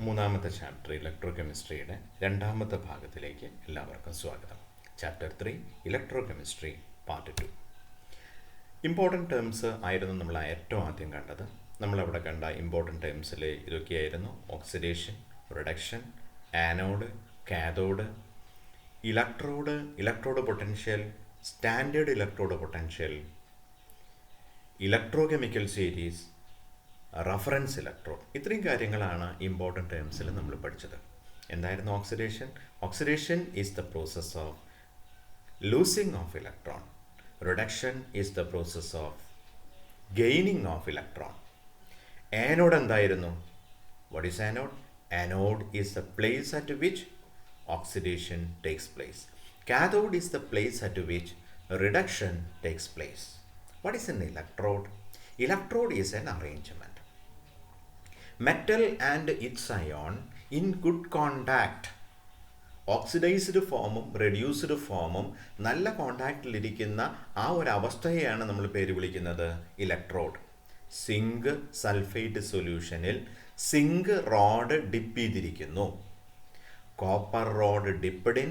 മൂന്നാമത്തെ chapter electro കെമിസ്ട്രിയുടെ രണ്ടാമത്തെ ഭാഗത്തിലേക്ക് എല്ലാവർക്കും സ്വാഗതം. Chapter 3 electro chemistry part 2. Important terms ആയിരുന്നു നമ്മൾ ഏറ്റവും ആദ്യം കണ്ടത്. നമ്മളവിടെ കണ്ട ഇമ്പോർട്ടൻറ്റ് ടേംസിൽ ഇതൊക്കെയായിരുന്നു: oxidation, reduction, anode, cathode, electrode potential, standard electrode potential, electrochemical series, reference electrode. ഇത്രയും കാര്യങ്ങളാണ് ഇമ്പോർട്ടൻറ്റ് ടേംസിൽ നമ്മൾ പഠിച്ചത്. എന്തായിരുന്നു oxidation? Oxidation is the process of losing of electron. Reduction is the process of gaining of electron. Anode എന്തായിരുന്നു? What is anode? Anode is the place at which oxidation takes place. Cathode is the place at which reduction takes place. What is an electrode? Electrode is an arrangement. Metal and its ion in good contact. Oxidised ഫോമും reduced ഫോമും നല്ല കോണ്ടാക്റ്റിലിരിക്കുന്ന ആ ഒരു അവസ്ഥയെയാണ് നമ്മൾ പേര് വിളിക്കുന്നത് ഇലക്ട്രോഡ്. സിങ്ക് സൾഫേറ്റ് സൊല്യൂഷനിൽ സിങ്ക് റോഡ് ഡിപ്പ് ചെയ്തിരിക്കുന്നു. Copper rod dipped in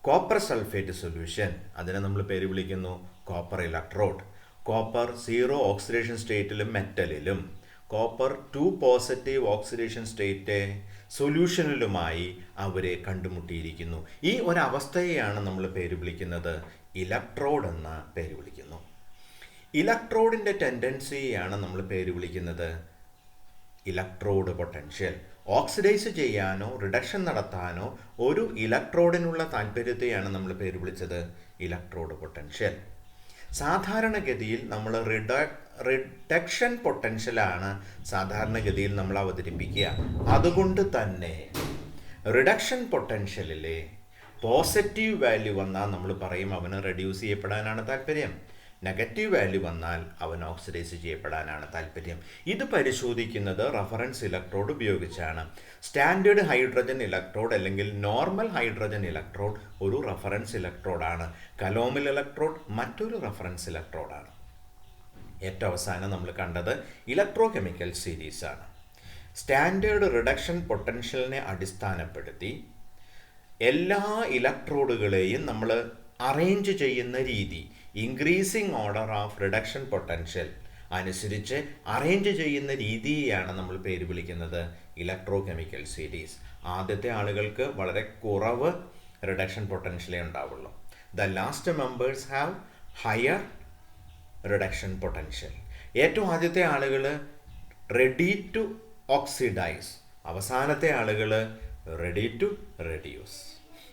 copper sulphate solution, അതിനെ നമ്മൾ പേര് വിളിക്കുന്നു കോപ്പർ ഇലക്ട്രോഡ്. കോപ്പർ 0 ഓക്സിഡേഷൻ സ്റ്റേറ്റിലും മെറ്റലിലും, കോപ്പർ 2 പോസിറ്റീവ് ഓക്സിഡേഷൻ സ്റ്റേറ്റ് സൊല്യൂഷനിലുമായി അവരെ കണ്ടുമുട്ടിയിരിക്കുന്നു. ഈ ഒരവസ്ഥയെയാണ് നമ്മൾ പേര് വിളിക്കുന്നത് ഇലക്ട്രോഡ് എന്ന പേര് വിളിക്കുന്നു. ഇലക്ട്രോഡിൻ്റെ ടെൻഡൻസിയാണ് നമ്മൾ പേര് വിളിക്കുന്നത് ഇലക്ട്രോഡ് പൊട്ടൻഷ്യൽ. ഓക്സിഡൈസ് ചെയ്യാനോ റിഡക്ഷൻ നടത്താനോ ഒരു ഇലക്ട്രോഡിനുള്ള താല്പര്യത്തെയാണ് നമ്മൾ പേര് വിളിച്ചത് ഇലക്ട്രോഡ് പൊട്ടൻഷ്യൽ. സാധാരണഗതിയിൽ നമ്മൾ റിഡക്ഷൻ പൊട്ടൻഷ്യലാണ് സാധാരണഗതിയിൽ നമ്മൾ അവതരിപ്പിക്കുക. അതുകൊണ്ട് തന്നെ റിഡക്ഷൻ പൊട്ടൻഷ്യലിലെ പോസിറ്റീവ് വാല്യൂ വന്നാൽ നമ്മൾ പറയും അവന് റെഡ്യൂസ് ചെയ്യപ്പെടാനാണ് താല്പര്യം. നെഗറ്റീവ് വാല്യൂ വന്നാൽ അവൻ ഓക്സിഡൈസ് ചെയ്യപ്പെടാനാണ് താല്പര്യം. ഇത് പരിശോധിക്കുന്നത് റഫറൻസ് ഇലക്ട്രോഡ് ഉപയോഗിച്ചാണ്. സ്റ്റാൻഡേർഡ് ഹൈഡ്രജൻ ഇലക്ട്രോഡ് അല്ലെങ്കിൽ നോർമൽ ഹൈഡ്രജൻ ഇലക്ട്രോഡ് ഒരു റഫറൻസ് ഇലക്ട്രോഡാണ്. കലോമിൽ ഇലക്ട്രോഡ് മറ്റൊരു റഫറൻസ് ഇലക്ട്രോഡാണ്. ഏറ്റവും അവസാനം നമ്മൾ കണ്ടത് ഇലക്ട്രോ കെമിക്കൽ സീരീസാണ്. സ്റ്റാൻഡേർഡ് റിഡക്ഷൻ പൊട്ടൻഷ്യലിനെ അടിസ്ഥാനപ്പെടുത്തി എല്ലാ ഇലക്ട്രോഡുകളെയും നമ്മൾ അറേഞ്ച് ചെയ്യുന്ന രീതി, increasing order of reduction potential അനുസരിച്ച് അറേഞ്ച് ചെയ്യുന്ന രീതിയെയാണ് നമ്മൾ പേര് വിളിക്കുന്നത് ഇലക്ട്രോ കെമിക്കൽ സീരീസ്. ആദ്യത്തെ ആളുകൾക്ക് വളരെ കുറവ് റിഡക്ഷൻ പൊട്ടൻഷ്യലേ ഉണ്ടാവുള്ളൂ. The last members have higher reduction potential. ഏറ്റവും ആദ്യത്തെ ആളുകൾ റെഡി ടു ഓക്സിഡൈസ്, അവസാനത്തെ ആളുകൾ റെഡി ടു റെഡ്യൂസ്.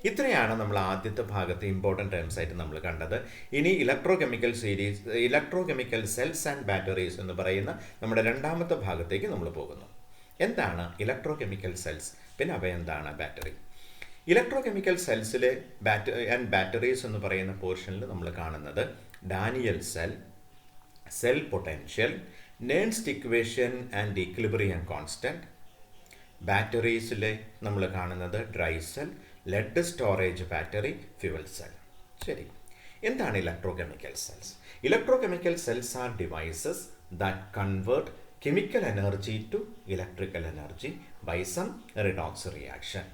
ഇത്രയാണ് നമ്മൾ ആദ്യത്തെ ഭാഗത്ത് ഇമ്പോർട്ടൻറ്റ് ടേംസ് ആയിട്ട് നമ്മൾ കണ്ടത്. ഇനി electro chemical series, electro chemical cells and batteries എന്ന് പറയുന്ന നമ്മുടെ രണ്ടാമത്തെ ഭാഗത്തേക്ക് നമ്മൾ പോകുന്നു. എന്താണ് ഇലക്ട്രോ കെമിക്കൽ സെൽസ്, പിന്നെ അവ എന്താണ് ബാറ്ററി? ഇലക്ട്രോ കെമിക്കൽ സെൽസിലെ ബാറ്ററീസ് എന്ന് പറയുന്ന പോർഷനിൽ നമ്മൾ കാണുന്നത് Daniell cell, cell potential, Nernst equation and equilibrium constant. ബാറ്ററീസിലെ നമ്മൾ കാണുന്നത് dry cell, lead storage battery, fuel cell. ശരി, എന്താണ് electrochemical cells? Electrochemical cells are devices that convert chemical energy to electrical energy by some redox reaction.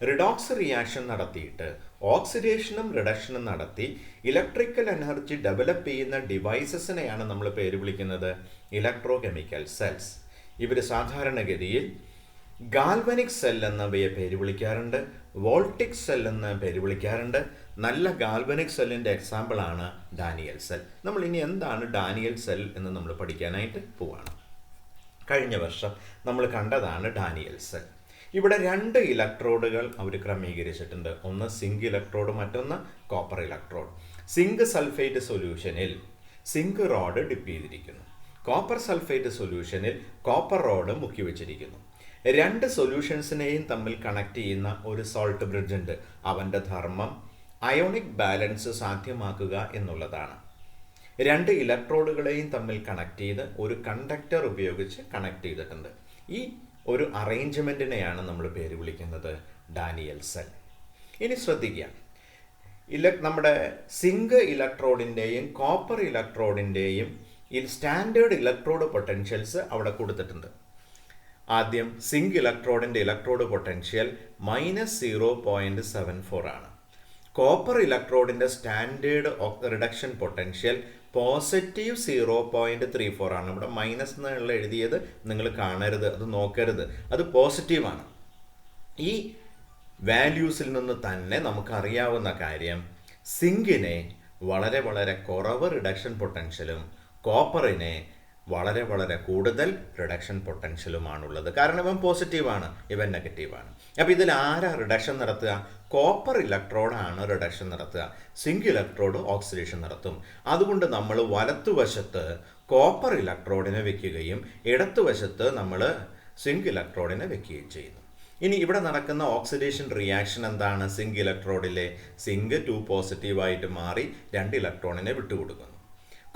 Redox reaction നടത്തിയിട്ട് ഓക്സിഡേഷനും റിഡക്ഷനും നടത്തി electrical energy develop ചെയ്യുന്ന ഡിവൈസസിനെയാണ് നമ്മൾ പേര് വിളിക്കുന്നത് electro chemical cells. ഇവർ സാധാരണഗതിയിൽ ഗാൽവനിക് സെൽ എന്നവയെ പേര് വിളിക്കാറുണ്ട്, വോൾട്ടിക് സെൽ എന്ന് പേര് വിളിക്കാറുണ്ട്. നല്ല ഗാൽവനിക് സെല്ലിൻ്റെ എക്സാമ്പിളാണ് ഡാനിയൽ സെൽ. നമ്മൾ ഇനി എന്താണ് ഡാനിയൽ സെൽ എന്ന് നമ്മൾ പഠിക്കാനായിട്ട് പോവാണ്. കഴിഞ്ഞ വർഷം നമ്മൾ കണ്ടതാണ് ഡാനിയൽ സെൽ. ഇവിടെ 2 ഇലക്ട്രോഡുകൾ അവർ ക്രമീകരിച്ചിട്ടുണ്ട്. ഒന്ന് സിങ്ക് ഇലക്ട്രോഡ്, മറ്റൊന്ന് കോപ്പർ ഇലക്ട്രോഡ്. സിങ്ക് സൾഫേറ്റ് സൊല്യൂഷനിൽ സിങ്ക് റോഡ് ഡിപ്പ് ചെയ്തിരിക്കുന്നു. കോപ്പർ സൾഫേറ്റ് സൊല്യൂഷനിൽ കോപ്പർ റോഡ് മുക്കി വെച്ചിരിക്കുന്നു. 2 സൊല്യൂഷൻസിനെയും തമ്മിൽ കണക്ട് ചെയ്യുന്ന ഒരു സോൾട്ട് ബ്രിഡ്ജ് ഉണ്ട്. അവൻ്റെ ധർമ്മം അയോണിക് ബാലൻസ് സാധ്യമാക്കുക എന്നുള്ളതാണ്. 2 ഇലക്ട്രോഡുകളെയും തമ്മിൽ കണക്ട് ചെയ്ത് ഒരു കണ്ടക്ടർ ഉപയോഗിച്ച് കണക്ട് ചെയ്തിട്ടുണ്ട്. ഈ ഒരു അറേഞ്ച്മെൻറ്റിനെയാണ് നമ്മൾ പേര് വിളിക്കുന്നത് ഡാനിയൽ സെൽ. ഇനി ശ്രദ്ധിക്കുക, നമ്മുടെ സിങ്ക് ഇലക്ട്രോഡിൻ്റെയും കോപ്പർ ഇലക്ട്രോഡിൻ്റെയും സ്റ്റാൻഡേർഡ് ഇലക്ട്രോഡ് പൊട്ടൻഷ്യൽസ് അവിടെ കൊടുത്തിട്ടുണ്ട്. ആദ്യം സിങ്ക് ഇലക്ട്രോഡിൻ്റെ ഇലക്ട്രോഡ് പൊട്ടൻഷ്യൽ -0.74 ആണ്. കോപ്പർ ഇലക്ട്രോഡിൻ്റെ സ്റ്റാൻഡേർഡ് റിഡക്ഷൻ പൊട്ടൻഷ്യൽ +0.34 ആണ്. ഇവിടെ മൈനസ് എന്നുള്ള എഴുതിയത് നിങ്ങൾ കാണരുത്, അത് നോക്കരുത്, അത് പോസിറ്റീവാണ്. ഈ വാല്യൂസിൽ നിന്ന് തന്നെ നമുക്കറിയാവുന്ന കാര്യം സിങ്കിനെ വളരെ വളരെ കുറവ് റിഡക്ഷൻ പൊട്ടൻഷ്യലും കോപ്പറിനെ വളരെ വളരെ കൂടുതൽ റിഡക്ഷൻ പൊട്ടൻഷ്യലുമാണുള്ളത്. കാരണം ഇവൻ പോസിറ്റീവാണ്, ഇവൻ നെഗറ്റീവാണ്. അപ്പോൾ ഇതിൽ ആരാ റിഡക്ഷൻ നടത്തുക? കോപ്പർ ഇലക്ട്രോഡാണ് റിഡക്ഷൻ നടത്തുക, സിങ്ക് ഇലക്ട്രോഡ് ഓക്സിഡേഷൻ നടത്തും. അതുകൊണ്ട് നമ്മൾ വലത്തുവശത്ത് കോപ്പർ ഇലക്ട്രോഡിനെ വെക്കുകയും ഇടത്തുവശത്ത് നമ്മൾ സിങ്ക് ഇലക്ട്രോഡിനെ വെക്കുകയും ചെയ്യുന്നു. ഇനി ഇവിടെ നടക്കുന്ന ഓക്സിഡേഷൻ റിയാക്ഷൻ എന്താണ്? സിങ്ക് ഇലക്ട്രോഡിലെ സിങ്ക് 2 പോസിറ്റീവായിട്ട് മാറി 2 ഇലക്ട്രോണിനെ വിട്ടുകൊടുക്കുന്നു.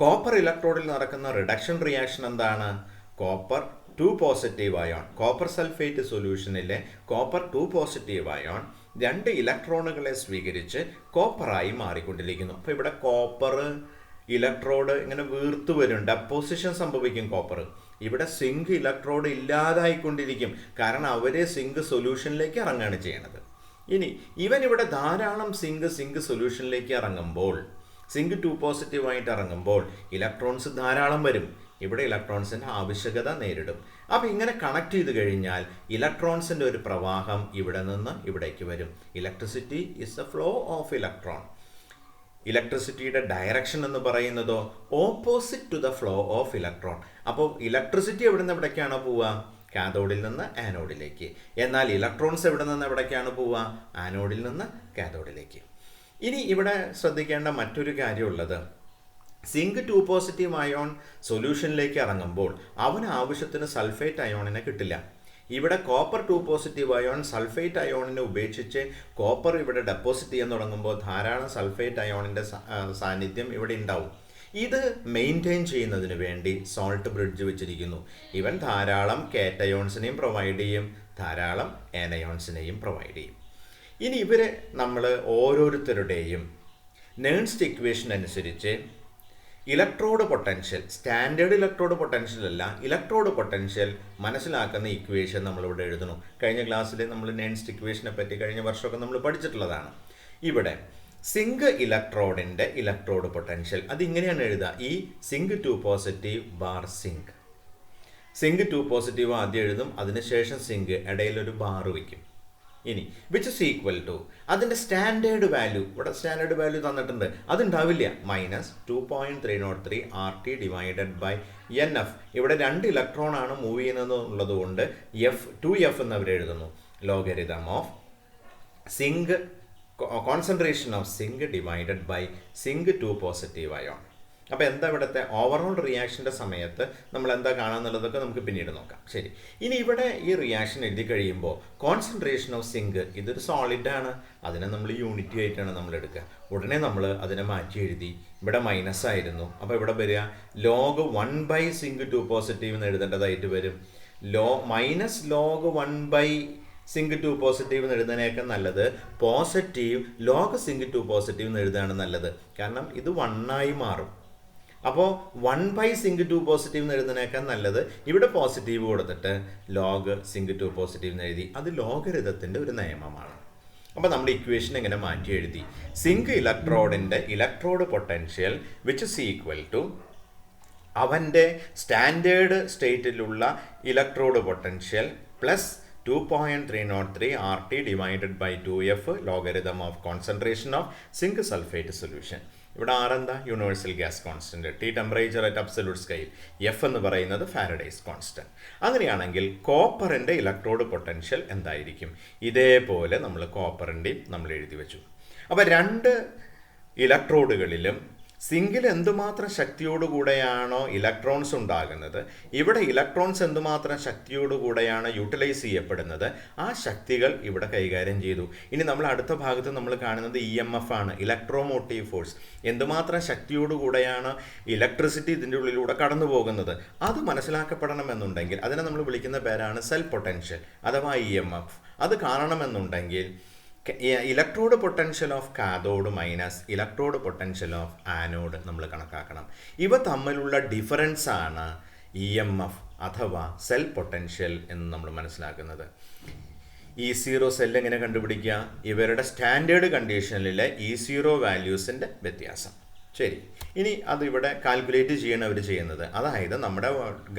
കോപ്പർ ഇലക്ട്രോഡിൽ നടക്കുന്ന റിഡക്ഷൻ റിയാക്ഷൻ എന്താണ്? Copper 2 positive ion, copper sulphate സൊല്യൂഷനിലെ കോപ്പർ 2 പോസിറ്റീവ് അയോൺ 2 ഇലക്ട്രോണുകളെ സ്വീകരിച്ച് കോപ്പറായി മാറിക്കൊണ്ടിരിക്കുന്നു. അപ്പോൾ ഇവിടെ കോപ്പർ ഇലക്ട്രോഡ് ഇങ്ങനെ വീർത്തു വരും, ഡെപ്പോസിഷൻ സംഭവിക്കും കോപ്പർ. ഇവിടെ സിങ്ക് ഇലക്ട്രോഡ് ഇല്ലാതായിക്കൊണ്ടിരിക്കും, കാരണം അവരെ സിങ്ക് സൊല്യൂഷനിലേക്ക് ഇറങ്ങുകയാണ് ചെയ്യണത്. ഇനി ഇവൻ ഇവിടെ ധാരാളം സിങ്ക് സൊല്യൂഷനിലേക്ക് ഇറങ്ങുമ്പോൾ, സിങ്ക് 2 പോസിറ്റീവായിട്ട് ഇറങ്ങുമ്പോൾ ഇലക്ട്രോൺസ് ധാരാളം വരും. ഇവിടെ ഇലക്ട്രോൺസിൻ്റെ ആവശ്യകത നേരിടും. അപ്പോൾ ഇങ്ങനെ കണക്ട് ചെയ്ത് കഴിഞ്ഞാൽ ഇലക്ട്രോൺസിൻ്റെ ഒരു പ്രവാഹം ഇവിടെ നിന്ന് ഇവിടേക്ക് വരും. Electricity is a flow of electron. ഇലക്ട്രിസിറ്റിയുടെ ഡയറക്ഷൻ എന്ന് പറയുന്നതോ opposite to the flow of electron. അപ്പോൾ ഇലക്ട്രിസിറ്റി എവിടെ നിന്ന് എവിടേക്കാണ് പോവുക? കാഥോഡിൽ നിന്ന് ആനോഡിലേക്ക്. എന്നാൽ ഇലക്ട്രോൺസ് എവിടെ നിന്ന് എവിടേക്കാണ് പോവുക? ആനോഡിൽ നിന്ന് കാഥോഡിലേക്ക്. ഇനി ഇവിടെ ശ്രദ്ധിക്കേണ്ട മറ്റൊരു കാര്യമുള്ളത്, സിങ്ക് 2 പോസിറ്റീവ് അയോൺ സൊല്യൂഷനിലേക്ക് ഇറങ്ങുമ്പോൾ അവന് ആവശ്യത്തിന് സൾഫേറ്റ് അയോണിനെ കിട്ടില്ല. ഇവിടെ കോപ്പർ 2 പോസിറ്റീവ് അയോൺ സൾഫേറ്റ് അയോണിനെ ഉപേക്ഷിച്ച് കോപ്പർ ഇവിടെ ഡെപ്പോസിറ്റ് ചെയ്യാൻ തുടങ്ങുമ്പോൾ ധാരാളം സൾഫേറ്റ് അയോണിൻ്റെ സാന്നിധ്യം ഇവിടെ ഉണ്ടാവും. ഇത് മെയിൻറ്റെയിൻ ചെയ്യുന്നതിന് വേണ്ടി സോൾട്ട് ബ്രിഡ്ജ് വെച്ചിരിക്കുന്നു. ഇവൻ ധാരാളം കാറ്റയോൺസിനെയും പ്രൊവൈഡ് ചെയ്യും, ധാരാളം ആനയോൺസിനെയും പ്രൊവൈഡ് ചെയ്യും. ഇനി ഇവരെ നമ്മൾ ഓരോരുത്തരുടെയും നേൺസ്റ്റ് ഇക്വേഷൻ അനുസരിച്ച് electrode potential, standard electrode potential അല്ല, ഇലക്ട്രോഡ് പൊട്ടൻഷ്യൽ മനസ്സിലാക്കുന്ന ഇക്വേഷൻ നമ്മളിവിടെ എഴുതണം. കഴിഞ്ഞ ക്ലാസ്സിൽ നമ്മൾ നേൺസ്റ്റ് ഇക്വേഷനെ പറ്റി കഴിഞ്ഞ വർഷമൊക്കെ നമ്മൾ പഠിച്ചിട്ടുള്ളതാണ്. ഇവിടെ സിങ്ക് ഇലക്ട്രോഡിൻ്റെ ഇലക്ട്രോഡ് പൊട്ടൻഷ്യൽ അതിങ്ങനെയാണ് എഴുതുക. ഈ zinc 2 positive bar zinc 2 positive ആദ്യം എഴുതും, അതിനുശേഷം സിങ്ക് ഇടയിലൊരു ബാർ വയ്ക്കും. ഇനി വിച്ച് ഇസ് ഈക്വൽ ടു അതിൻ്റെ സ്റ്റാൻഡേർഡ് വാല്യൂ, ഇവിടെ സ്റ്റാൻഡേർഡ് വാല്യൂ തന്നിട്ടുണ്ട്, അതുണ്ടാവില്ല, -2.303 RT ഡിവൈഡഡ് ബൈ NF. ഇവിടെ 2 ഇലക്ട്രോൺ ആണ് മൂവ് ചെയ്യുന്നത് ഉള്ളത് കൊണ്ട് 2F എന്നവർ എഴുതുന്നു. Logarithm of zinc concentration of zinc divided by zinc 2 positive ion. അപ്പോൾ എന്താ ഇവിടുത്തെ ഓവറോൾ റിയാക്ഷൻ്റെ സമയത്ത് നമ്മൾ എന്താ കാണാമെന്നുള്ളതൊക്കെ നമുക്ക് പിന്നീട് നോക്കാം. ശരി, ഇനി ഇവിടെ ഈ റിയാക്ഷൻ എഴുതി കഴിയുമ്പോൾ കോൺസെൻട്രേഷൻ ഓഫ് സിങ്ക് ഇതൊരു സോളിഡാണ്, അതിനെ നമ്മൾ യൂണിറ്റി ആയിട്ടാണ് നമ്മൾ എടുക്കുക. ഉടനെ നമ്മൾ അതിനെ മാറ്റി എഴുതി, ഇവിടെ മൈനസ് ആയിരുന്നു, അപ്പോൾ ഇവിടെ വരിക log 1 സിങ്ക് 2 പോസിറ്റീവ് എന്ന് എഴുതേണ്ടതായിട്ട് വരും. -log 1 സിങ്ക് 2 പോസിറ്റീവ് എന്ന് എഴുതുന്നതിനേക്കാൾ നല്ലത് പോസിറ്റീവ് ലോഗ് സിങ്ക് 2 പോസിറ്റീവ് എന്ന് എഴുതുകയാണ് നല്ലത്, കാരണം ഇത് 1 ആയി മാറും. അപ്പോൾ 1 സിങ്ക് 2 പോസിറ്റീവ് എന്ന് എഴുതുന്നതിനേക്കാൾ നല്ലത് ഇവിടെ പോസിറ്റീവ് കൊടുത്തിട്ട് ലോഗ് സിങ്ക് 2 പോസിറ്റീവ് എന്ന് എഴുതി. അത് ലോഗരിതത്തിൻ്റെ ഒരു നിയമമാണ്. അപ്പോൾ നമ്മുടെ ഇക്വേഷൻ എങ്ങനെ മാറ്റി എഴുതി? സിങ്ക് ഇലക്ട്രോഡിൻ്റെ electrode potential which is equal to അവൻ്റെ സ്റ്റാൻഡേർഡ് സ്റ്റേറ്റിലുള്ള electrode potential plus 2.303 RT divided by 2F logarithm of concentration of zinc sulfate solution. ഇവിടെ R എന്താ? Universal gas constant. T temperature at absolute scale. F എന്ന് പറയുന്നത് Faraday's constant. അങ്ങനെയാണെങ്കിൽ കോപ്പറിൻ്റെ electrode potential എന്തായിരിക്കും? ഇതേപോലെ നമ്മൾ കോപ്പറിൻ്റെയും നമ്മൾ എഴുതി വെച്ചു. അപ്പോൾ 2 ഇലക്ട്രോഡുകളിലും സിങ്കിൽ എന്തുമാത്രം ശക്തിയോടുകൂടെയാണോ ഇലക്ട്രോൺസ് ഉണ്ടാകുന്നത്, ഇവിടെ ഇലക്ട്രോൺസ് എന്തുമാത്രം ശക്തിയോടുകൂടെയാണ് യൂട്ടിലൈസ് ചെയ്യപ്പെടുന്നത്, ആ ശക്തികൾ ഇവിടെ കൈകാര്യം ചെയ്തു. ഇനി നമ്മൾ അടുത്ത ഭാഗത്ത് നമ്മൾ കാണുന്നത് EMF ആണ്, ഇലക്ട്രോമോട്ടീവ് ഫോഴ്സ്. എന്തുമാത്രം ശക്തിയോടുകൂടെയാണ് ഇലക്ട്രിസിറ്റി ഇതിൻ്റെ ഉള്ളിലൂടെ കടന്നു പോകുന്നത്, അത് മനസ്സിലാക്കപ്പെടണമെന്നുണ്ടെങ്കിൽ അതിനെ നമ്മൾ വിളിക്കുന്ന പേരാണ് സെൽഫ് പൊട്ടൻഷ്യൽ അഥവാ EMF. അത് കാണണമെന്നുണ്ടെങ്കിൽ electrode potential of cathode minus electrode potential of anode നമ്മൾ കണക്കാക്കണം. ഇവ തമ്മിലുള്ള ഡിഫറൻസ് ആണ് EMF അഥവാ സെൽ പൊട്ടൻഷ്യൽ എന്ന് നമ്മൾ മനസ്സിലാക്കുന്നത്. E0 സെൽ എങ്ങനെ കണ്ടുപിടിക്കുക? ഇവരുടെ സ്റ്റാൻഡേർഡ് കണ്ടീഷനിലെ E0 വാല്യൂസിൻ്റെ വ്യത്യാസം. ശരി, ഇനി അതിവിടെ കാൽക്കുലേറ്റ് ചെയ്യണം അവർ ചെയ്യുന്നത്. അതായത് നമ്മുടെ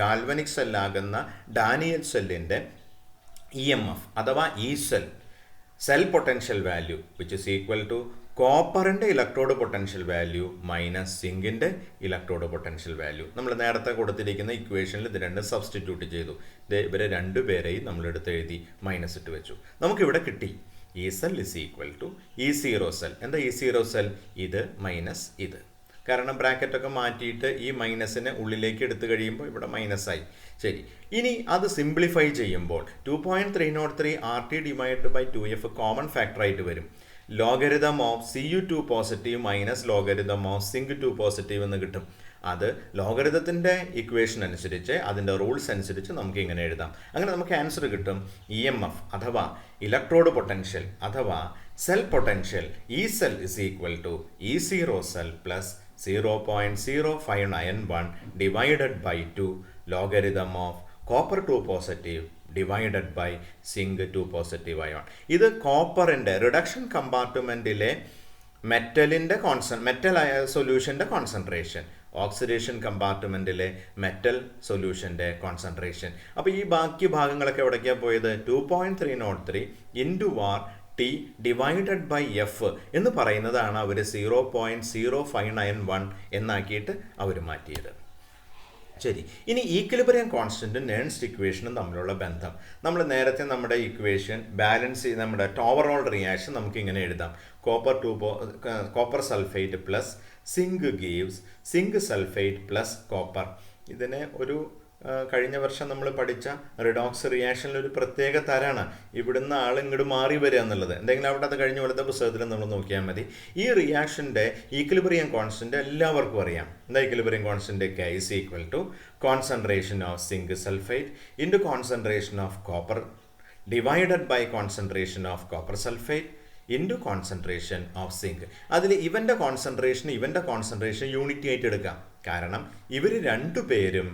ഗാൽവനിക് സെല്ലാകുന്ന ഡാനിയൽ സെല്ലിൻ്റെ EMF അഥവാ E cell potential value which is equal to കോപ്പറിൻ്റെ ഇലക്ട്രോഡ് പൊട്ടൻഷ്യൽ വാല്യൂ മൈനസ് സിങ്കിൻ്റെ ഇലക്ട്രോഡ് പൊട്ടൻഷ്യൽ വാല്യൂ. നമ്മൾ നേരത്തെ കൊടുത്തിരിക്കുന്ന ഇക്വേഷനിൽ ഇത് രണ്ടും സബ്സ്റ്റിറ്റ്യൂട്ട് ചെയ്തു. ഇവരെ രണ്ടുപേരെയും നമ്മളെടുത്ത് എഴുതി മൈനസ് ഇട്ട് വെച്ചു. നമുക്കിവിടെ കിട്ടി E cell is equal to E0 cell. എന്താ E0 സെൽ? ഇത് മൈനസ് ഇത്. കാരണം ബ്രാക്കറ്റൊക്കെ മാറ്റിയിട്ട് ഈ മൈനസിനെ ഉള്ളിലേക്ക് എടുത്തു കഴിയുമ്പോൾ ഇവിടെ മൈനസായി. ശരി, ഇനി അത് സിംപ്ലിഫൈ ചെയ്യുമ്പോൾ 2.303 RT divided by 2F common ഫാക്ടറായിട്ട് വരും. Logarithm of Cu2 positive minus logarithm of Zinc2 positive എന്ന് കിട്ടും. അത് ലോഗരിതത്തിൻ്റെ ഇക്വേഷൻ അനുസരിച്ച് അതിൻ്റെ റൂൾസ് അനുസരിച്ച് നമുക്ക് ഇങ്ങനെ എഴുതാം. അങ്ങനെ നമുക്ക് ആൻസർ കിട്ടും. EMF അഥവാ ഇലക്ട്രോഡ് പൊട്ടൻഷ്യൽ അഥവാ cell potential E cell is equal to E0 cell plus 0.0591 divided by 2 logarithm of copper 2 positive divided by zinc 2 positive ion. ഇത് കോപ്പറിൻ്റെ റിഡക്ഷൻ കമ്പാർട്ട്മെൻറ്റിലെ മെറ്റലിൻ്റെ മെറ്റൽ സൊല്യൂഷൻ്റെ കോൺസെൻട്രേഷൻ, ഓക്സിഡേഷൻ കമ്പാർട്ട്മെൻറ്റിലെ മെറ്റൽ സൊല്യൂഷൻ്റെ കോൺസെൻട്രേഷൻ. അപ്പോൾ ഈ ബാക്കി ഭാഗങ്ങളൊക്കെ എവിടേക്കാണ് പോയത്? 2.303 into R T divided by F എന്ന് പറയുന്നതാണ് അവർ 0.0591 എന്നാക്കിയിട്ട് അവർ മാറ്റിയത്. ശരി, ഇനി ഈക്വിലിബ്രിയം കോൺസ്റ്റൻറ്റും നേൺസ്റ്റ് ഇക്വേഷനും തമ്മിലുള്ള ബന്ധം. നമ്മൾ നേരത്തെ നമ്മുടെ ഇക്വേഷൻ ബാലൻസ് ചെയ്ത് നമ്മുടെ ഓവറോൾ റിയാക്ഷൻ നമുക്ക് ഇങ്ങനെ എഴുതാം. Copper sulphate plus zinc gives zinc sulphate plus copper. ഇതിനെ ഒരു കഴിഞ്ഞ വർഷം നമ്മൾ പഠിച്ച റിഡോക്സ് റിയാക്ഷനിലൊരു പ്രത്യേക തരാണ്. ഇവിടുന്ന് ആൾ ഇങ്ങോട്ട് മാറി വരിക എന്നുള്ളത്. എന്തെങ്കിലും അവിടെ അത് കഴിഞ്ഞ പോലത്തെ പുസ്തകത്തിൽ നമ്മൾ നോക്കിയാൽ മതി. ഈ റിയാക്ഷൻ്റെ ഈക്വിലിബ്രിയം കോൺസ്റ്റൻറ്റ് എല്ലാവർക്കും അറിയാം. എന്താ equilibrium constant? K is equal to concentration of zinc sulfate into concentration of copper divided by concentration of copper sulfate into concentration of zinc. അതിൽ ഇവൻ്റെ കോൺസെൻട്രേഷൻ യൂണിറ്റ് ആയിട്ട് എടുക്കാം. കാരണം ഇവർ രണ്ടുപേരും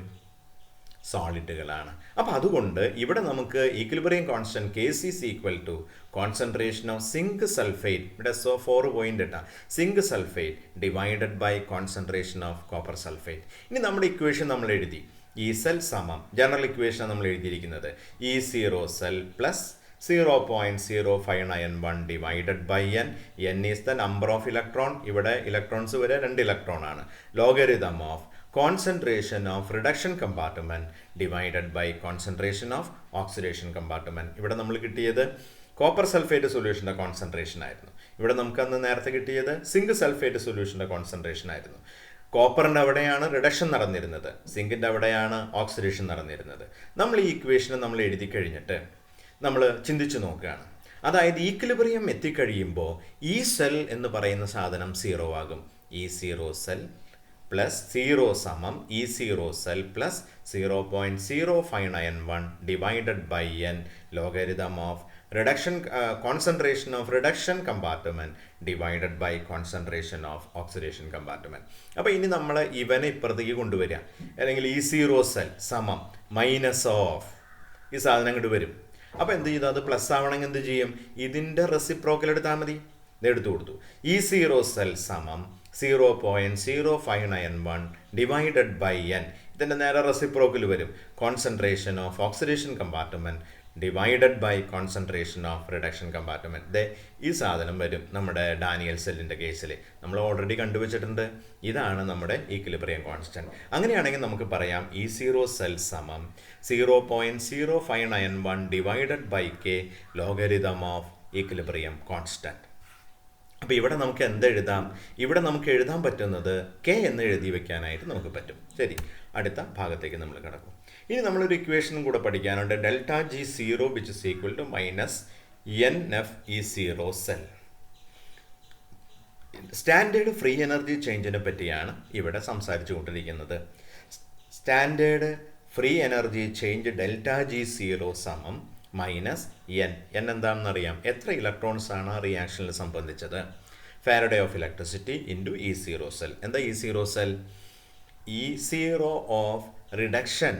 സോളിഡുകളാണ്. അപ്പോൾ അതുകൊണ്ട് ഇവിടെ നമുക്ക് equilibrium constant Kc is equal to concentration of zinc sulphate, ഇവിടെ 4 പോയിന്റ് ഇട്ടാ, zinc sulphate divided by concentration of copper sulphate. ഇനി നമ്മുടെ ഇക്വേഷൻ നമ്മൾ എഴുതി. E സെൽ സമം ജനറൽ ഇക്വേഷൻ നമ്മൾ എഴുതിയിരിക്കുന്നത് E0 cell plus 0.0591 divided by n. n is the number of electron. ഇവിടെ ഇലക്ട്രോൺസ് വരെ 2 ഇലക്ട്രോൺ ആണ്. Logarithm of concentration of reduction compartment divided by concentration of oxidation compartment. ഇവിടെ നമ്മൾ കിട്ടിയത് കോപ്പർ സൾഫേറ്റ് സൊല്യൂഷൻ്റെ കോൺസെൻട്രേഷൻ ആയിരുന്നു. ഇവിടെ നമുക്കന്ന് നേരത്തെ കിട്ടിയത് സിങ്ക് സൾഫേറ്റ് സൊല്യൂഷൻ്റെ കോൺസെൻട്രേഷൻ ആയിരുന്നു. കോപ്പറിൻ്റെ അവിടെയാണ് റിഡക്ഷൻ നടന്നിരുന്നത്, സിങ്കിൻ്റെ അവിടെയാണ് ഓക്സിഡേഷൻ നടന്നിരുന്നത്. നമ്മൾ ഈ ഇക്വേഷനെ നമ്മൾ എഴുതി കഴിഞ്ഞിട്ട് നമ്മൾ ചിന്തിച്ച് നോക്കുകയാണ്. അതായത് ഈക്വിലിബ്രിയം എത്തിക്കഴിയുമ്പോൾ ഈ സെൽ എന്ന് പറയുന്ന സാധനം 0 ആകും. E0 സെൽ പ്ലസ് 0 സമം E0 cell plus 0.0591 divided by n logarithm of reduction concentration of reduction compartment divided by concentration of oxidation compartment. അപ്പോൾ ഇനി നമ്മൾ ഇവനെ ഇപ്പുറത്തേക്ക് കൊണ്ടുവരിക. അല്ലെങ്കിൽ E0 സെൽ സമം മൈനസ് ഓഫ് ഈ സാധനം ഇങ്ങോട്ട് വരും. അപ്പോൾ എന്ത് ചെയ്തു? അത് പ്ലസ് ആവണമെങ്കിൽ എന്ത് ചെയ്യും? ഇതിൻ്റെ റെസിപ്രോക്കൽ എടുത്താൽ മതി. ഇത് എടുത്തു കൊടുത്തു. E0 സെൽ സമം 0.0591 ഡിവൈഡഡ് ബൈ n. ഇതിൻ്റെ നേരെ റെസിപ്രോക്കൽ വരും. Concentration of oxidation compartment divided by concentration of reduction compartment. ഈ സാധനം വരും നമ്മുടെ ഡാനിയൽ സെല്ലിൻ്റെ കേസിൽ. നമ്മൾ ഓൾറെഡി കണ്ടുവച്ചിട്ടുണ്ട്. ഇതാണ് നമ്മുടെ ഈക്വിലിബ്രിയം കോൺസ്റ്റൻറ്റ്. അങ്ങനെയാണെങ്കിൽ നമുക്ക് പറയാം E0 സെൽ സമം 0.0591 divided by K logarithm of equilibrium constant. അപ്പോൾ ഇവിടെ നമുക്ക് എന്തെഴുതാം? ഇവിടെ നമുക്ക് എഴുതാൻ പറ്റുന്നത് K എന്ന് എഴുതി വെക്കാനായിട്ട് നമുക്ക് പറ്റും. ശരി, അടുത്ത ഭാഗത്തേക്ക് നമ്മൾ കിടക്കും. ഇനി നമ്മളൊരു ഇക്വേഷനും കൂടെ പഠിക്കാനുണ്ട്. Delta G0 which is equal to minus NF E0 cell. Standard free energy ചേഞ്ചിനെ പറ്റിയാണ് ഇവിടെ സംസാരിച്ചു കൊണ്ടിരിക്കുന്നത്. Standard free energy change delta G0 സമം മൈനസ് n. n എന്താണെന്നറിയാം. എത്ര ഇലക്ട്രോൺസ് ആണ് റിയാക്ഷനിൽ സംബന്ധിച്ചത്? Faraday of electricity into E0 cell. എന്താ E0 cell? E0 of reduction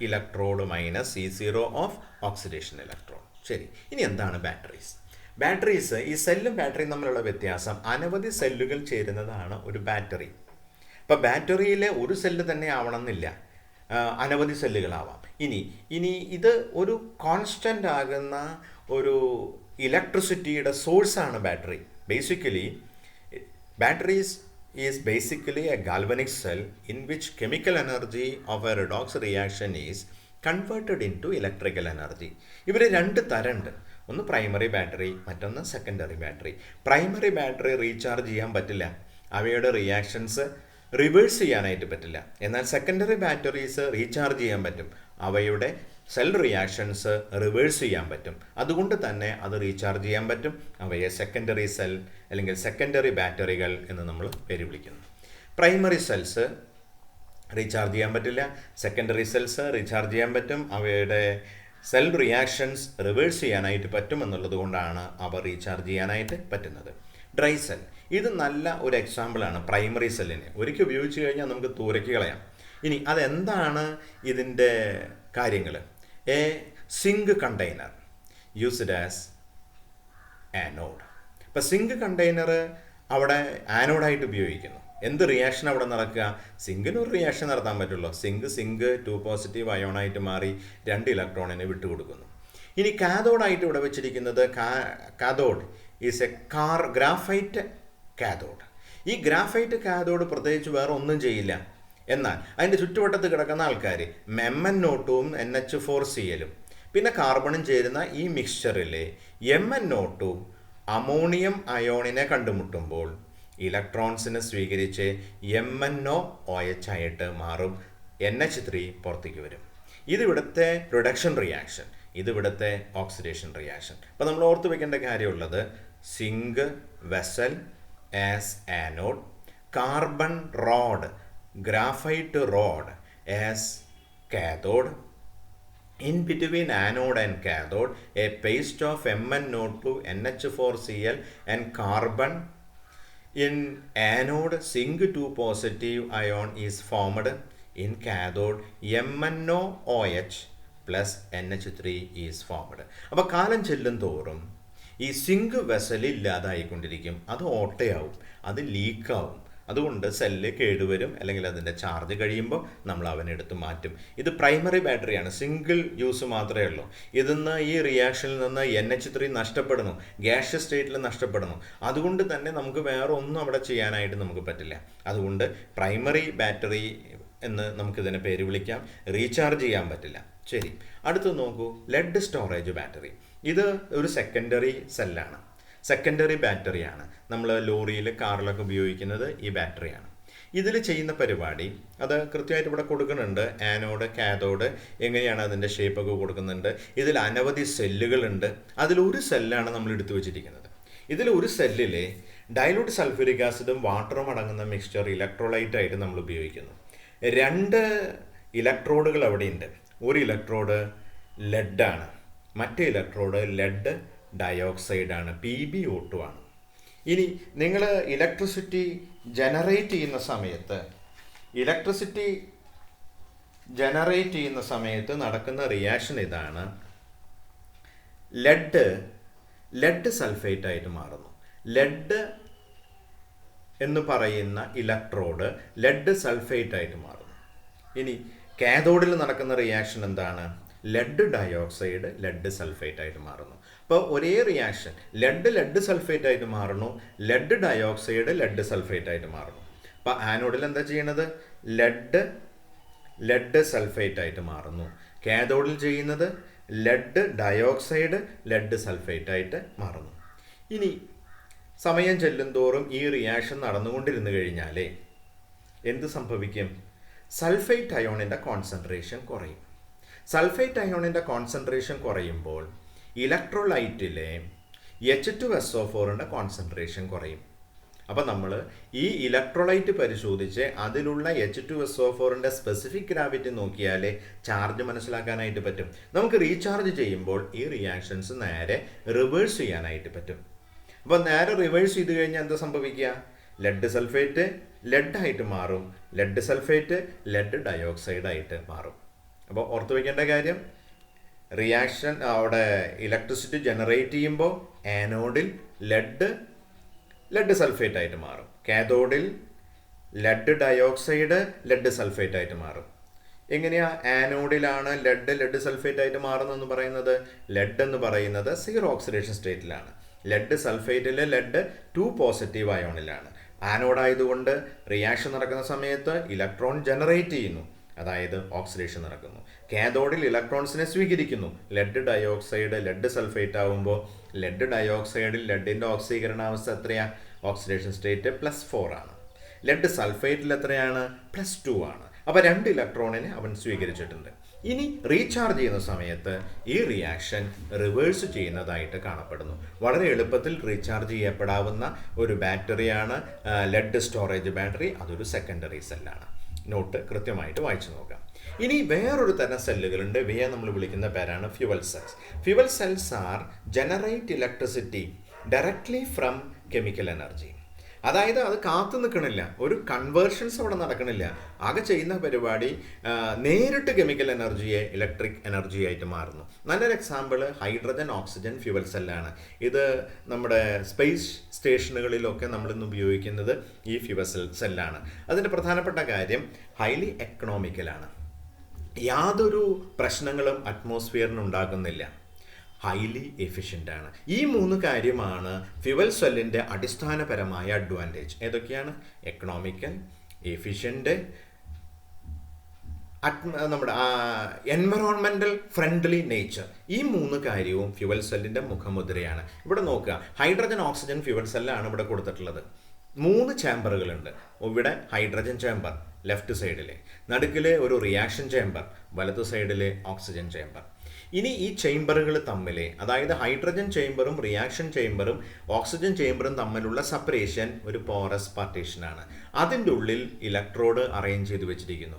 electrode minus C0 of oxidation electrode. ശരി, ഇനി എന്താണ് ബാറ്ററീസ്? ബാറ്ററീസ്, ഈ സെല്ലും ബാറ്ററിയും തമ്മിലുള്ള വ്യത്യാസം, അനവധി സെല്ലുകൾ ചേരുന്നതാണ് ഒരു ബാറ്ററി. ഇപ്പോൾ ബാറ്ററിയിലെ ഒരു സെല്ല് തന്നെ ആവണമെന്നില്ല, അനവധി സെല്ലുകളാവാം. ഇനി ഇത് ഒരു കോൺസ്റ്റൻ്റ് ആകുന്ന ഒരു ഇലക്ട്രിസിറ്റിയുടെ സോഴ്സാണ് battery. Basically batteries is basically a galvanic cell in which chemical energy of a redox reaction is converted into electrical energy. ഇവർ രണ്ട് തരമുണ്ട്. ഒന്ന് പ്രൈമറി ബാറ്ററി, മറ്റൊന്ന് secondary battery. Primary battery recharge ചെയ്യാൻ പറ്റില്ല, അവയുടെ റിയാക്ഷൻസ് റിവേഴ്സ് ചെയ്യാനായിട്ട് പറ്റില്ല. എന്നാൽ സെക്കൻഡറി ബാറ്ററീസ് റീചാർജ് ചെയ്യാൻ പറ്റും, അവയുടെ സെൽ റിയാക്ഷൻസ് റിവേഴ്സ് ചെയ്യാൻ പറ്റും. അതുകൊണ്ട് തന്നെ അത് റീചാർജ് ചെയ്യാൻ പറ്റും. അവയെ സെക്കൻഡറി സെൽ അല്ലെങ്കിൽ സെക്കൻഡറി ബാറ്ററികൾ എന്ന് നമ്മൾ പേര് വിളിക്കുന്നു. പ്രൈമറി സെൽസ് റീചാർജ് ചെയ്യാൻ പറ്റില്ല, സെക്കൻഡറി സെൽസ് റീചാർജ് ചെയ്യാൻ പറ്റും, അവയുടെ സെൽ റിയാക്ഷൻസ് റിവേഴ്സ് ചെയ്യാനായിട്ട് പറ്റും എന്നുള്ളത് കൊണ്ടാണ് അവ റീചാർജ് ചെയ്യാനായിട്ട് പറ്റുന്നത്. ഡ്രൈ സെൽ, ഇത് നല്ല ഒരു എക്സാമ്പിളാണ് പ്രൈമറി സെല്ലിന്. ഒരിക്കൽ ഉപയോഗിച്ച് കഴിഞ്ഞാൽ നമുക്ക് തൂരയ്ക്ക് കളയാം. ഇനി അതെന്താണ് ഇതിൻ്റെ കാര്യങ്ങൾ? A zinc container used as anode. ഇപ്പം സിങ്ക് കണ്ടെയ്നർ അവിടെ ആനോഡായിട്ട് ഉപയോഗിക്കുന്നു. എന്ത് റിയാക്ഷൻ അവിടെ നടക്കുക? സിങ്കിന് ഒരു റിയാക്ഷൻ നടത്താൻ പറ്റുള്ളൂ. സിങ്ക് 2 പോസിറ്റീവ് അയോണായിട്ട് മാറി 2 ഇലക്ട്രോണിനെ വിട്ടുകൊടുക്കുന്നു. ഇനി കാഥോഡായിട്ട് ഇവിടെ വെച്ചിരിക്കുന്നത് cathode is A graphite cathode. ഈ ഗ്രാഫൈറ്റ് കാഥോഡ് പ്രത്യേകിച്ച് വേറെ ഒന്നും ചെയ്യില്ല. എന്നാൽ അതിൻ്റെ ചുറ്റുവട്ടത്ത് കിടക്കുന്ന ആൾക്കാർ MnO2 NH4Cl പിന്നെ കാർബണും ചേരുന്ന ഈ മിക്സ്ചറിലെ MnO2 അമോണിയം അയോണിനെ കണ്ടുമുട്ടുമ്പോൾ ഇലക്ട്രോൺസിനെ സ്വീകരിച്ച് MnOH ആയിട്ട് മാറും. NH3 പുറത്തേക്ക് വരും. ഇതിവിടുത്തെ റിഡക്ഷൻ റിയാക്ഷൻ, ഇതിവിടുത്തെ ഓക്സിഡേഷൻ റിയാക്ഷൻ. അപ്പോൾ നമ്മൾ ഓർത്ത് വെക്കേണ്ട കാര്യമുള്ളത്, zinc vessel as anode, carbon rod graphite rod as cathode, in between anode and cathode a paste of MnO2 NH4Cl and carbon. In anode zinc 2 positive ion is formed. In cathode MnOH plus NH3 is formed. അപ്പോൾ കാലം ചെല്ലും തോറും ഈ zinc vessel ഇല്ലാതായിക്കൊണ്ടിരിക്കും, അത് ഓട്ടയാവും, അത് ലീക്കാവും. അതുകൊണ്ട് cell കേടുവരും, അല്ലെങ്കിൽ അതിൻ്റെ ചാർജ് കഴിയുമ്പോൾ നമ്മൾ അവനെടുത്ത് മാറ്റും. ഇത് പ്രൈമറി ബാറ്ററിയാണ്, സിംഗിൾ യൂസ് മാത്രമേ ഉള്ളൂ. ഇതിന്ന് ഈ റിയാക്ഷനിൽ നിന്ന് NH3 നഷ്ടപ്പെടുന്നു, ഗ്യാഷ്യസ് സ്റ്റേറ്റിൽ നഷ്ടപ്പെടുന്നു. അതുകൊണ്ട് തന്നെ നമുക്ക് വേറെ ഒന്നും അവിടെ ചെയ്യാനായിട്ട് നമുക്ക് പറ്റില്ല. അതുകൊണ്ട് പ്രൈമറി ബാറ്ററി എന്ന് നമുക്കിതിനെ പേര് വിളിക്കാം. റീചാർജ് ചെയ്യാൻ പറ്റില്ല. ശരി, അടുത്ത് നോക്കൂ, ലെഡ് സ്റ്റോറേജ് ബാറ്ററി. ഇത് ഒരു സെക്കൻഡറി സെല്ലാണ്, സെക്കൻഡറി ബാറ്ററിയാണ്. നമ്മൾ ലോറിയിൽ കാറിലൊക്കെ ഉപയോഗിക്കുന്നത് ഈ ബാറ്ററിയാണ്. ഇതിൽ ചെയ്യുന്ന പരിപാടി അത് കൃത്യമായിട്ട് ഇവിടെ കൊടുക്കുന്നുണ്ട്. ആനോഡ് കാഥോഡ് എങ്ങനെയാണ് അതിൻ്റെ ഷേപ്പൊക്കെ കൊടുക്കുന്നുണ്ട്. ഇതിൽ അനവധി സെല്ലുകളുണ്ട്. അതിലൊരു സെല്ലാണ് നമ്മൾ എടുത്തു വെച്ചിരിക്കുന്നത്. ഇതിൽ ഒരു സെല്ലിൽ ഡൈലൂട്ട് സൾഫ്യൂരിക് ആസിഡും വാട്ടറും അടങ്ങുന്ന മിക്സ്ചർ ഇലക്ട്രോലൈറ്റായിട്ട് നമ്മൾ ഉപയോഗിക്കുന്നു. 2 ഇലക്ട്രോഡുകൾ അവിടെയുണ്ട്. ഒരു ഇലക്ട്രോഡ് ലെഡാണ്, മറ്റേ ഇലക്ട്രോഡ് ലെഡ് ഡയോക്സൈഡാണ്, PbO2 ആണ്. ഇനി നിങ്ങൾ ഇലക്ട്രിസിറ്റി ജനറേറ്റ് ചെയ്യുന്ന സമയത്ത് നടക്കുന്ന റിയാക്ഷൻ ഇതാണ്. ലെഡ് സൾഫേറ്റ് ആയിട്ട് മാറുന്നു. ലെഡ് എന്ന് പറയുന്ന ഇലക്ട്രോഡ് ലെഡ് സൾഫേറ്റ് ആയിട്ട് മാറുന്നു. ഇനി കാഥോഡിൽ നടക്കുന്ന റിയാക്ഷൻ എന്താണ്? ലെഡ് ഡയോക്സൈഡ് ലെഡ് സൾഫേറ്റ് ആയിട്ട് മാറുന്നു. അപ്പോൾ ഒരേ റിയാക്ഷൻ, ലെഡ് സൾഫേറ്റ് ആയിട്ട് മാറുന്നു, ലെഡ് ഡയോക്സൈഡ് ലെഡ് സൾഫേറ്റ് ആയിട്ട് മാറുന്നു. അപ്പോൾ ആനോഡിൽ എന്താ ചെയ്യണത്? ലെഡ് സൾഫേറ്റ് ആയിട്ട് മാറുന്നു. കാഥോഡിൽ ചെയ്യുന്നത് ലെഡ് ഡയോക്സൈഡ് ലെഡ് സൾഫേറ്റ് ആയിട്ട് മാറുന്നു. ഇനി സമയം ചെല്ലുന്തോറും ഈ റിയാക്ഷൻ നടന്നുകൊണ്ടിരുന്നു കഴിഞ്ഞാൽ എന്ത് സംഭവിക്കും? സൾഫേറ്റ് അയോണിൻ്റെ കോൺസെൻട്രേഷൻ കുറയും. സൾഫേറ്റ് അയോണിൻ്റെ കോൺസെൻട്രേഷൻ കുറയുമ്പോൾ ഇലക്ട്രോലൈറ്റിലെ H2SO4ൻ്റെ കോൺസെൻട്രേഷൻ കുറയും. അപ്പോൾ നമ്മൾ ഈ ഇലക്ട്രോലൈറ്റ് പരിശോധിച്ച് അതിലുള്ള H2SO4ൻ്റെ സ്പെസിഫിക് ഗ്രാവിറ്റി നോക്കിയാൽ ചാർജ് മനസ്സിലാക്കാനായിട്ട് പറ്റും. നമുക്ക് റീചാർജ് ചെയ്യുമ്പോൾ ഈ റിയാക്ഷൻസ് നേരെ റിവേഴ്സ് ചെയ്യാനായിട്ട് പറ്റും. അപ്പോൾ നേരെ റിവേഴ്സ് ചെയ്ത് കഴിഞ്ഞാൽ എന്താ സംഭവിക്കുക? ലെഡ് സൾഫേറ്റ് ലെഡായിട്ട് മാറും, ലെഡ് സൾഫേറ്റ് ലെഡ് ഡയോക്സൈഡ് ആയിട്ട് മാറും. അപ്പോൾ ഓർത്ത് വയ്ക്കേണ്ട കാര്യം, റിയാക്ഷൻ അവിടെ ഇലക്ട്രിസിറ്റി ജനറേറ്റ് ചെയ്യുമ്പോൾ ആനോഡിൽ ലെഡ് സൾഫേറ്റ് ആയിട്ട് മാറും, കാഥോഡിൽ ലെഡ് ഡയോക്സൈഡ് ലെഡ് സൾഫേറ്റ് ആയിട്ട് മാറും. എങ്ങനെയാ ആനോഡിലാണ് ലെഡ് സൾഫേറ്റ് ആയിട്ട് മാറുന്നതെന്ന് പറയുന്നത്? ലെഡ് എന്ന് പറയുന്നത് സീറോ ഓക്സിഡേഷൻ സ്റ്റേറ്റിലാണ്, ലെഡ് സൾഫേറ്റിൽ ലെഡ് 2 പോസിറ്റീവ് അയോണിലാണ്. ആനോഡായതുകൊണ്ട് റിയാക്ഷൻ നടക്കുന്ന സമയത്ത് ഇലക്ട്രോൺ ജനറേറ്റ് ചെയ്യുന്നു, അതായത് ഓക്സിഡേഷൻ നടക്കുന്നു. കാഥോഡിൽ ഇലക്ട്രോൺസിനെ സ്വീകരിക്കുന്നു. ലെഡ് ഡയോക്സൈഡ് ലെഡ് സൾഫേറ്റ് ആകുമ്പോൾ ലെഡ് ഡയോക്സൈഡിൽ ലെഡിൻ്റെ ഓക്സീകരണാവസ്ഥ എത്രയാ? ഓക്സിഡേഷൻ സ്റ്റേറ്റ് +4 ആണ്. ലെഡ് സൾഫേറ്റിൽ എത്രയാണ്? +2 ആണ്. അപ്പോൾ 2 ഇലക്ട്രോണിനെ അവൻ സ്വീകരിച്ചിട്ടുണ്ട്. ഇനി റീചാർജ് ചെയ്യുന്ന സമയത്ത് ഈ റിയാക്ഷൻ റിവേഴ്സ് ചെയ്യുന്നതായിട്ട് കാണപ്പെടുന്നു. വളരെ എളുപ്പത്തിൽ റീചാർജ് ചെയ്യപ്പെടാവുന്ന ഒരു ബാറ്ററിയാണ് ലെഡ് സ്റ്റോറേജ് ബാറ്ററി. അതൊരു സെക്കൻഡറി സെല്ലാണ്. നോട്ട് കൃത്യമായിട്ട് വായിച്ചു നോക്കാം. ഇനി വേറൊരു തരം സെല്ലുകളുണ്ട്. ഇവയെ നമ്മൾ വിളിക്കുന്ന പേരാണ് fuel cells. Fuel cells are generate electricity directly from chemical energy. അതായത് അത് കാത്തു നിൽക്കണില്ല, ഒരു കൺവേർഷൻസ് അവിടെ നടക്കണില്ല. ആകെ ചെയ്യുന്ന പരിപാടി നേരിട്ട് കെമിക്കൽ എനർജിയെ ഇലക്ട്രിക് എനർജി ആയിട്ട് മാറുന്നു. നല്ലൊരു എക്സാമ്പിൾ ഹൈഡ്രജൻ ഓക്സിജൻ ഫ്യൂവൽ സെല്ലാണ്. ഇത് നമ്മുടെ സ്പേസ് സ്റ്റേഷനുകളിലൊക്കെ നമ്മളിന്ന് ഉപയോഗിക്കുന്നത് ഈ ഫ്യൂവൽ സെല്ലാണ്. അതിൻ്റെ പ്രധാനപ്പെട്ട കാര്യം ഹൈലി എക്കണോമിക്കലാണ്. യാതൊരു പ്രശ്നങ്ങളും അറ്റ്മോസ്ഫിയറിന് ഉണ്ടാകുന്നില്ല, ഹൈലി എഫിഷ്യൻ്റ് ആണ്. ഈ 3 കാര്യമാണ് ഫ്യൂവൽ സെല്ലിൻ്റെ അടിസ്ഥാനപരമായ അഡ്വാൻറ്റേജ്. ഏതൊക്കെയാണ്? എക്കണോമിക്കൽ, എഫിഷ്യൻ്റ്, നമ്മുടെ എൻവറോൺമെൻ്റൽ ഫ്രണ്ട്ലി നേച്ചർ. ഈ 3 കാര്യവും ഫ്യൂവൽ സെല്ലിൻ്റെ മുഖമുദ്രയാണ്. ഇവിടെ നോക്കുക, ഹൈഡ്രജൻ ഓക്സിജൻ ഫ്യൂവൽ സെല്ലാണ് ഇവിടെ കൊടുത്തിട്ടുള്ളത്. 3 ചേമ്പറുകളുണ്ട്. ഇവിടെ ഹൈഡ്രജൻ ചേമ്പർ ലെഫ്റ്റ് സൈഡിലെ, നടുക്കിലെ ഒരു റിയാക്ഷൻ ചേമ്പർ, വലതു സൈഡിലെ ഓക്സിജൻ ചേമ്പർ. ഇനി ഈ ചേമ്പറുകൾ തമ്മിൽ, അതായത് ഹൈഡ്രജൻ ചേമ്പറും റിയാക്ഷൻ ചേമ്പറും ഓക്സിജൻ ചേമ്പറും തമ്മിലുള്ള സെപ്പറേഷൻ ഒരു പോറസ് പാർട്ടീഷനാണ്. അതിൻ്റെ ഉള്ളിൽ ഇലക്ട്രോഡ് അറേഞ്ച് ചെയ്ത് വെച്ചിരിക്കുന്നു.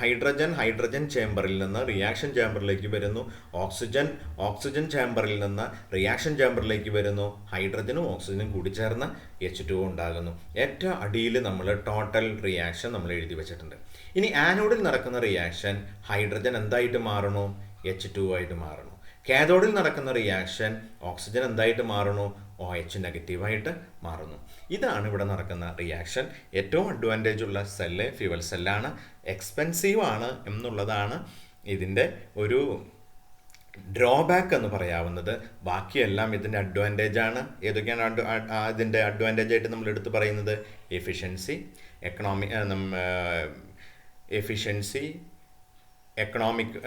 ഹൈഡ്രജൻ ചേമ്പറിൽ നിന്ന് റിയാക്ഷൻ ചേമ്പറിലേക്ക് വരുന്നു, ഓക്സിജൻ ചേമ്പറിൽ നിന്ന് റിയാക്ഷൻ ചേമ്പറിലേക്ക് വരുന്നു, ഹൈഡ്രജനും ഓക്സിജനും കൂടി ചേർന്ന് H2O ഉണ്ടാകുന്നു. ഏറ്റവും അടിയിൽ നമ്മൾ ടോട്ടൽ റിയാക്ഷൻ നമ്മൾ എഴുതി വെച്ചിട്ടുണ്ട്. ഇനി ആനോഡിൽ നടക്കുന്ന റിയാക്ഷൻ ഹൈഡ്രജൻ എന്തായിട്ട് മാറണു? H2O ആയിട്ട് മാറണു. കാഥോഡിൽ നടക്കുന്ന റിയാക്ഷൻ ഓക്സിജൻ എന്തായിട്ട് മാറണു? OH നെഗറ്റീവായിട്ട് മാറുന്നു. ഇതാണ് ഇവിടെ നടക്കുന്ന റിയാക്ഷൻ. ഏറ്റവും അഡ്വാൻറ്റേജ് ഉള്ള സെല്ല് ഫ്യൂവൽ സെല്ലാണ്. എക്സ്പെൻസീവ് ആണ് എന്നുള്ളതാണ് ഇതിൻ്റെ ഒരു ഡ്രോബാക്ക് എന്ന് പറയാവുന്നത്. ബാക്കിയെല്ലാം ഇതിൻ്റെ അഡ്വാൻറ്റേജ് ആണ്. ഏതൊക്കെയാണ് ഇതിൻ്റെ അഡ്വാൻറ്റേജ് ആയിട്ട് നമ്മൾ എടുത്ത് പറയുന്നത്? Efficiency, economic,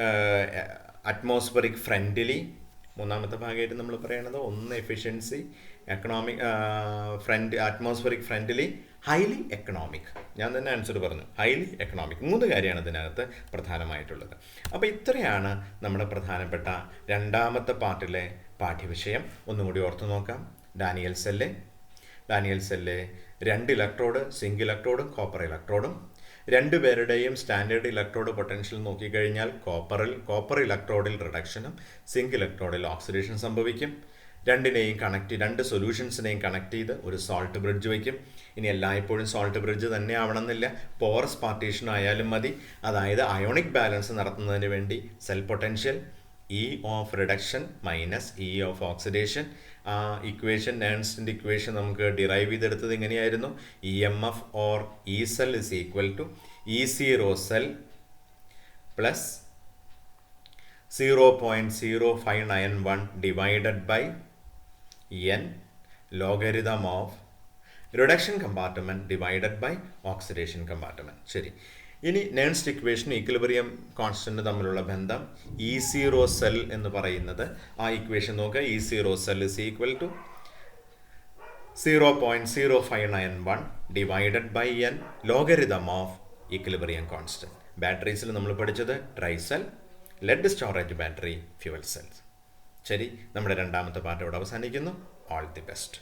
atmospheric friendly. മൂന്നാമത്തെ ഭാഗമായിട്ട് നമ്മൾ പറയണത് ഒന്ന് efficiency, atmospheric friendly, highly economic. ഞാൻ തന്നെ ആൻസർ പറഞ്ഞു, ഹൈലി എക്കണോമിക്. 3 കാര്യമാണ് ഇതിനകത്ത് പ്രധാനമായിട്ടുള്ളത്. അപ്പോൾ ഇത്രയാണ് നമ്മുടെ പ്രധാനപ്പെട്ട രണ്ടാമത്തെ പാർട്ടിലെ പാഠ്യവിഷയം. ഒന്നുകൂടി ഓർത്തു നോക്കാം. ഡാനിയൽ സെല്ല് 2 ഇലക്ട്രോഡ്, സിങ്ക് ഇലക്ട്രോഡും കോപ്പർ ഇലക്ട്രോഡും. 2 പേരുടെയും സ്റ്റാൻഡേർഡ് ഇലക്ട്രോഡ് പൊട്ടൻഷ്യൽ നോക്കിക്കഴിഞ്ഞാൽ കോപ്പർ ഇലക്ട്രോഡിൽ റിഡക്ഷനും സിങ്ക് ഇലക്ട്രോഡിൽ ഓക്സിഡേഷൻ സംഭവിക്കും. 2 സൊല്യൂഷൻസിനെയും കണക്ട് ചെയ്ത് ഒരു സോൾട്ട് ബ്രിഡ്ജ് വയ്ക്കും. ഇനി എല്ലായ്പ്പോഴും സോൾട്ട് ബ്രിഡ്ജ് തന്നെ ആവണമെന്നില്ല, പോറസ് പാർട്ടീഷൻ ആയാലും മതി. അതായത് അയോണിക് ബാലൻസ് നടത്തുന്നതിന് വേണ്ടി cell potential E of reduction minus E of oxidation. ആ ഇക്വേഷൻ, നേൺസ്റ്റിൻ്റെ ഇക്വേഷൻ നമുക്ക് ഡിറൈവ് ചെയ്തെടുത്തത് എങ്ങനെയായിരുന്നു? EMF or E cell is equal to E0 cell plus 0.0591 divided by N logarithm of reduction compartment divided by oxidation compartment. ശരി, ഇനി Nernst equation equilibrium constant തമ്മിലുള്ള ബന്ധം E0 cell എന്ന് പറയുന്നത്, ആ ഇക്വേഷൻ നോക്കുക. E0 cell is equal to 0.0591 divided by N logarithm of equilibrium constant. ബാറ്ററീസിൽ നമ്മൾ പഠിച്ചത് dry cell, lead storage battery, fuel cells. ശരി, നമ്മുടെ രണ്ടാമത്തെ പാർട്ട് ഇവിടെ അവസാനിക്കുന്നു. All the best.